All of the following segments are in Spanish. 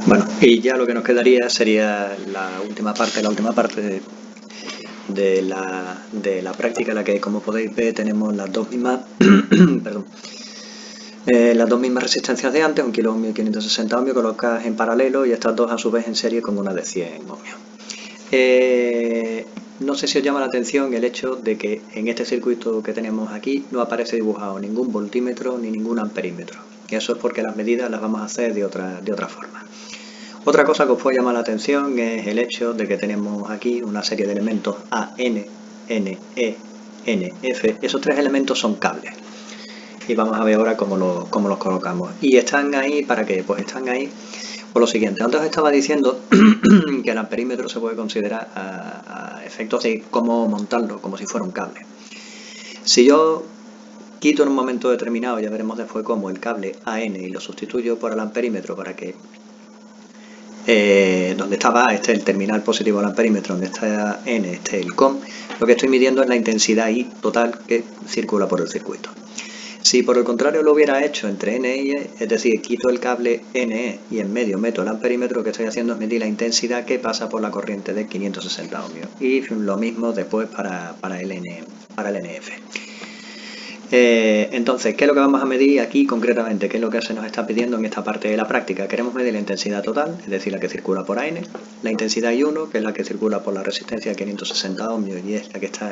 Bueno, y ya lo que nos quedaría sería la última parte de la práctica, en la que, como podéis ver, tenemos las dos mismas, perdón, las dos mismas resistencias de antes, 1 kilo ohmio y 560 ohmios, colocadas en paralelo, y estas dos a su vez en serie con una de 100 ohmios. No sé si os llama la atención el hecho de que en este circuito que tenemos aquí no aparece dibujado ningún voltímetro ni ningún amperímetro. Y eso es porque las medidas las vamos a hacer de otra forma. Otra cosa que os puede llamar la atención es el hecho de que tenemos aquí una serie de elementos A, N, N, E, N, F. Esos tres elementos son cables. Y vamos a ver ahora cómo los colocamos. ¿Y están ahí para qué? Pues están ahí por lo siguiente. Antes os estaba diciendo que el amperímetro se puede considerar a efectos de cómo montarlo, como si fuera un cable. Si yo quito en un momento determinado, ya veremos después cómo, el cable AN y lo sustituyo por el amperímetro para que donde estaba A esté el terminal positivo del amperímetro, donde está N esté el COM, lo que estoy midiendo es la intensidad I total que circula por el circuito. Si por el contrario lo hubiera hecho entre N y E, es decir, quito el cable NE y en medio meto el amperímetro, lo que estoy haciendo es medir la intensidad que pasa por la corriente de 560 ohmios. Y lo mismo después para el NF. Entonces, ¿qué es lo que vamos a medir aquí concretamente? ¿Qué es lo que se nos está pidiendo en esta parte de la práctica? Queremos medir la intensidad total, es decir, la que circula por AN, la intensidad I1, que es la que circula por la resistencia de 560 ohmios y es la que está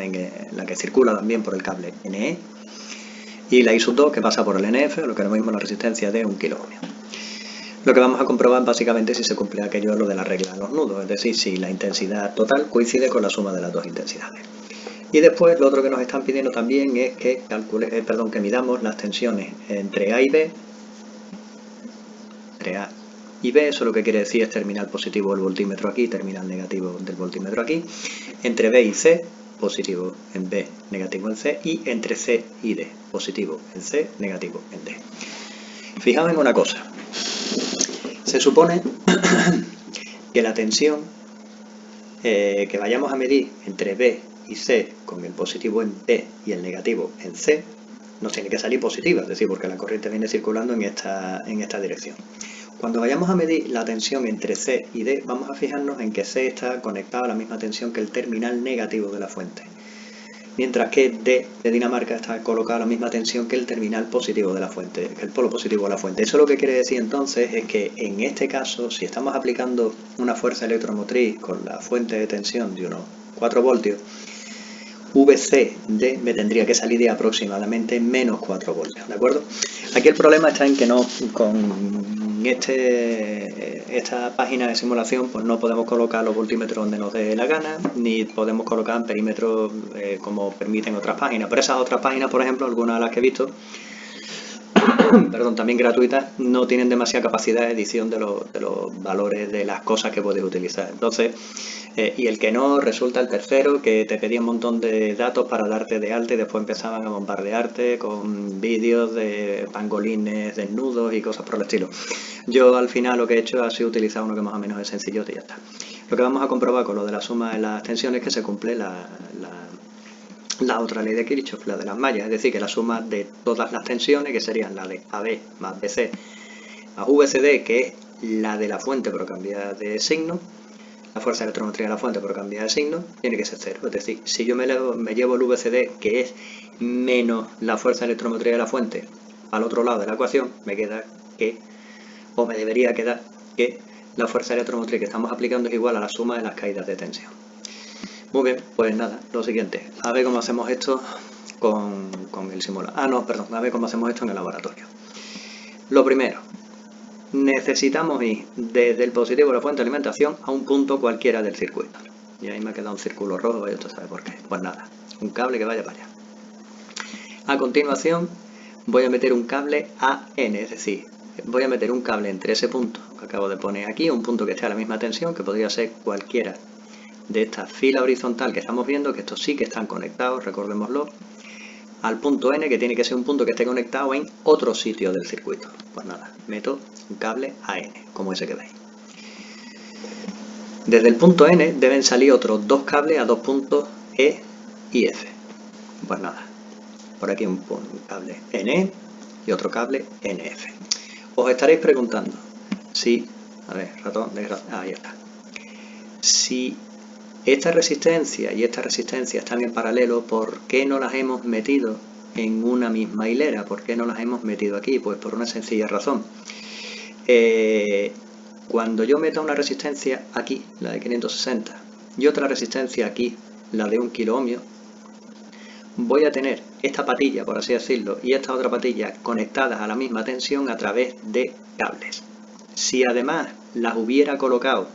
la que circula también por el cable NE, y la I2, que pasa por el NF, lo que ahora mismo es la resistencia de 1 kilo ohmios. Lo que vamos a comprobar básicamente es si se cumple aquello lo de la regla de los nudos, es decir, si la intensidad total coincide con la suma de las dos intensidades. Y después lo otro que nos están pidiendo también es que que midamos las tensiones entre A y B. Entre A y B, eso lo que quiere decir es terminal positivo del voltímetro aquí, terminal negativo del voltímetro aquí. Entre B y C, positivo en B, negativo en C. Y entre C y D, positivo en C, negativo en D. Fijaos en una cosa. Se supone que la tensión que vayamos a medir entre B y C, con el positivo en B y el negativo en C, nos tiene que salir positiva, es decir, porque la corriente viene circulando en esta dirección. Cuando vayamos a medir la tensión entre C y D, vamos a fijarnos en que C está conectado a la misma tensión que el terminal negativo de la fuente, mientras que D de Dinamarca está colocado a la misma tensión que el terminal positivo de la fuente, el polo positivo de la fuente. Eso lo que quiere decir entonces es que en este caso, si estamos aplicando una fuerza electromotriz con la fuente de tensión de unos 4 voltios, VCD me tendría que salir de aproximadamente menos 4 voltios, ¿de acuerdo? Aquí el problema está en que no, con esta página de simulación, pues no podemos colocar los voltímetros donde nos dé la gana, ni podemos colocar amperímetros como permiten otras páginas. Pero esas otras páginas, por ejemplo, algunas de las que he visto, perdón, también gratuitas, no tienen demasiada capacidad de edición de los valores de las cosas que puedes utilizar. Entonces, y el que no, resulta el tercero, que te pedía un montón de datos para darte de alta y después empezaban a bombardearte con vídeos de pangolines desnudos y cosas por el estilo. Yo al final lo que he hecho ha sido utilizar uno que más o menos es sencillo y ya está. Lo que vamos a comprobar con lo de la suma de las tensiones es que se cumple la otra ley de Kirchhoff, la de las mallas, es decir, que la suma de todas las tensiones, que serían la de AB más BC más VCD, que es la de la fuente pero cambia de signo, la fuerza electromotriz de la fuente pero cambia de signo, tiene que ser cero. Es decir, si yo me llevo el VCD, que es menos la fuerza electromotriz de la fuente, al otro lado de la ecuación, me queda que, o me debería quedar que la fuerza electromotriz que estamos aplicando es igual a la suma de las caídas de tensión. Muy bien, pues nada, lo siguiente, a ver cómo hacemos esto con el simulador. A ver cómo hacemos esto en el laboratorio. Lo primero, necesitamos ir desde el positivo de la fuente de alimentación a un punto cualquiera del circuito. Y ahí me ha quedado un círculo rojo, y esto sabe por qué. Pues nada, un cable que vaya para allá. A continuación voy a meter un cable AN, es decir, voy a meter un cable entre ese punto que acabo de poner aquí, un punto que esté a la misma tensión, que podría ser cualquiera de esta fila horizontal que estamos viendo, que estos sí que están conectados, recordémoslo, al punto N, que tiene que ser un punto que esté conectado en otro sitio del circuito. Pues nada, meto un cable AN, como ese que veis. Desde el punto N deben salir otros dos cables a dos puntos E y F. Pues nada, por aquí un cable NE y otro cable NF. Os estaréis preguntando si A ver, ratón, ahí está. Si esta resistencia y esta resistencia están en paralelo, ¿por qué no las hemos metido en una misma hilera? ¿Por qué no las hemos metido aquí? Pues por una sencilla razón. Cuando yo meta una resistencia aquí, la de 560, y otra resistencia aquí, la de 1 kilo ohmio, voy a tener esta patilla, por así decirlo, y esta otra patilla conectadas a la misma tensión a través de cables. Si además las hubiera colocado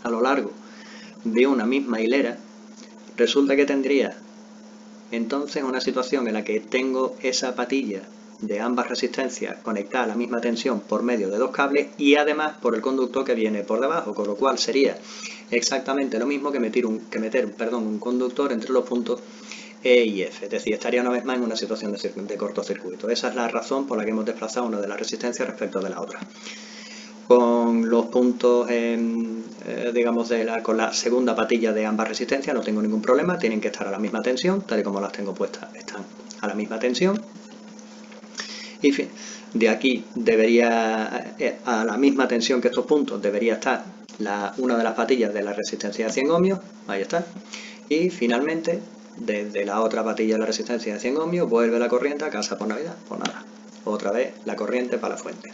a lo largo de una misma hilera, resulta que tendría entonces una situación en la que tengo esa patilla de ambas resistencias conectadas a la misma tensión por medio de 2 cables y además por el conductor que viene por debajo, con lo cual sería exactamente lo mismo que meter un conductor entre los puntos E y F, es decir, estaría una vez más en una situación de cortocircuito. Esa es la razón por la que hemos desplazado una de las resistencias respecto de la otra. Con los puntos, digamos, con la segunda patilla de ambas resistencias no tengo ningún problema, tienen que estar a la misma tensión, tal y como las tengo puestas, están a la misma tensión. Y en fin, de aquí debería, a la misma tensión que estos puntos, debería estar una de las patillas de la resistencia de 100 ohmios, ahí está. Y finalmente, desde la otra patilla de la resistencia de 100 ohmios, vuelve la corriente a casa por Navidad, pues nada, otra vez la corriente para la fuente.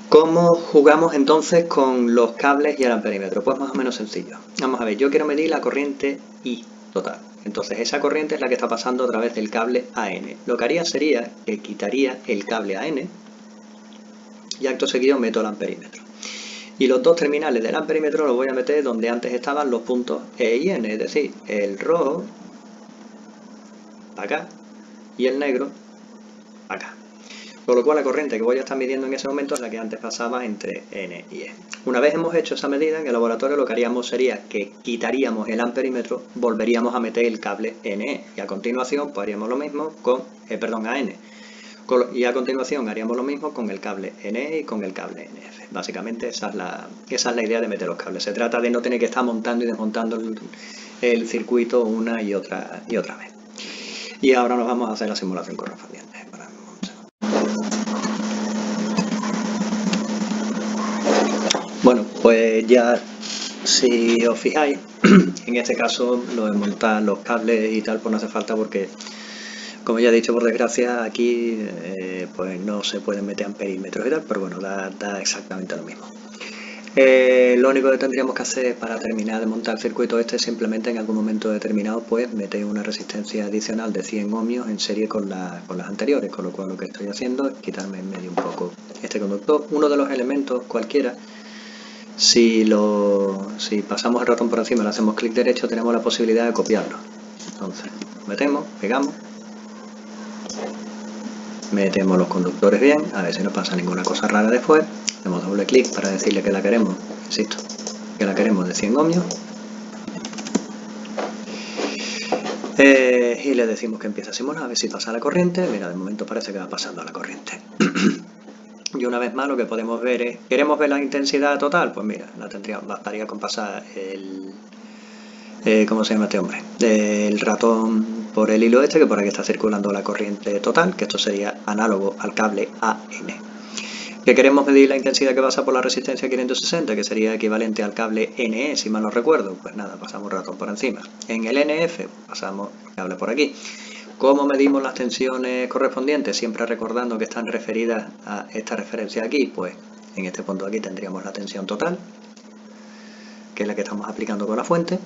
¿Cómo jugamos entonces con los cables y el amperímetro? Pues más o menos sencillo. Vamos a ver, yo quiero medir la corriente I total. Entonces esa corriente es la que está pasando a través del cable AN. Lo que haría sería que quitaría el cable AN y acto seguido meto el amperímetro. Y los dos terminales del amperímetro los voy a meter donde antes estaban los puntos E y N, es decir, el rojo para acá y el negro para acá. Con lo cual la corriente que voy a estar midiendo en ese momento es la que antes pasaba entre N y E. Una vez hemos hecho esa medida, en el laboratorio lo que haríamos sería que quitaríamos el amperímetro, volveríamos a meter el cable NE y a continuación pues haríamos lo mismo con, AN. Y a continuación haríamos lo mismo con el cable NE y con el cable NF. Básicamente esa es la idea de meter los cables. Se trata de no tener que estar montando y desmontando el circuito una y otra vez. Y ahora nos vamos a hacer la simulación correspondiente. Bueno, pues ya si os fijáis, en este caso lo de montar los cables y tal pues no hace falta porque, como ya he dicho, por desgracia aquí pues no se pueden meter amperímetros y tal, pero bueno, da exactamente lo mismo. Lo único que tendríamos que hacer para terminar de montar el circuito este es simplemente en algún momento determinado pues meter una resistencia adicional de 100 ohmios en serie con las anteriores, con lo cual lo que estoy haciendo es quitarme en medio un poco este conductor. Uno de los elementos cualquiera, si pasamos el ratón por encima y le hacemos clic derecho, tenemos la posibilidad de copiarlo. Entonces, metemos, pegamos, metemos los conductores bien, a ver si no pasa ninguna cosa rara después. Hacemos doble clic para decirle que la queremos, insisto, que la queremos de 100 ohmios. Y le decimos que empieza a simular, a ver si pasa la corriente. Mira, de momento parece que va pasando la corriente. Y una vez más lo que podemos ver es, ¿queremos ver la intensidad total? Pues mira, bastaría con pasar ¿cómo se llama este hombre? El ratón por el hilo este, que por aquí está circulando la corriente total, que esto sería análogo al cable AN. ¿Que queremos medir la intensidad que pasa por la resistencia 560, que sería equivalente al cable NE, si mal no recuerdo? Pues nada, pasamos el ratón por encima. En el NF pasamos el cable por aquí. ¿Cómo medimos las tensiones correspondientes? Siempre recordando que están referidas a esta referencia aquí, pues en este punto aquí tendríamos la tensión total, que es la que estamos aplicando con la fuente.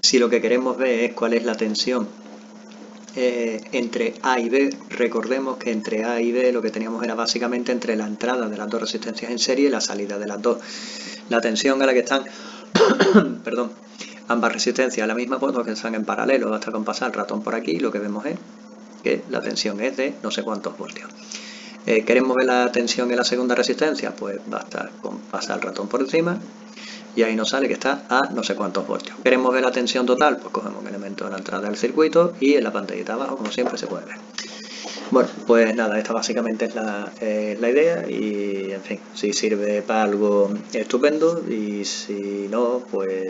Si lo que queremos ver es cuál es la tensión entre A y B, recordemos que entre A y B lo que teníamos era básicamente entre la entrada de las dos resistencias en serie y la salida de las dos. La tensión a la que están perdón, ambas resistencias a la misma, pues que están en paralelo. Basta con pasar el ratón por aquí y lo que vemos es que la tensión es de no sé cuántos voltios. ¿Queremos ver la tensión en la segunda resistencia? Pues basta con pasar el ratón por encima y ahí nos sale que está a no sé cuántos voltios. ¿Queremos ver la tensión total? Pues cogemos un elemento de la entrada del circuito y en la pantallita abajo, como siempre, se puede ver. Bueno, pues nada, esta básicamente es la idea y, en fin, si sirve para algo, estupendo, y si no, pues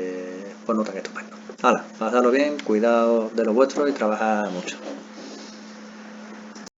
no tan estupendo. Hala, pasadlo bien, cuidado de lo vuestro y trabajad mucho.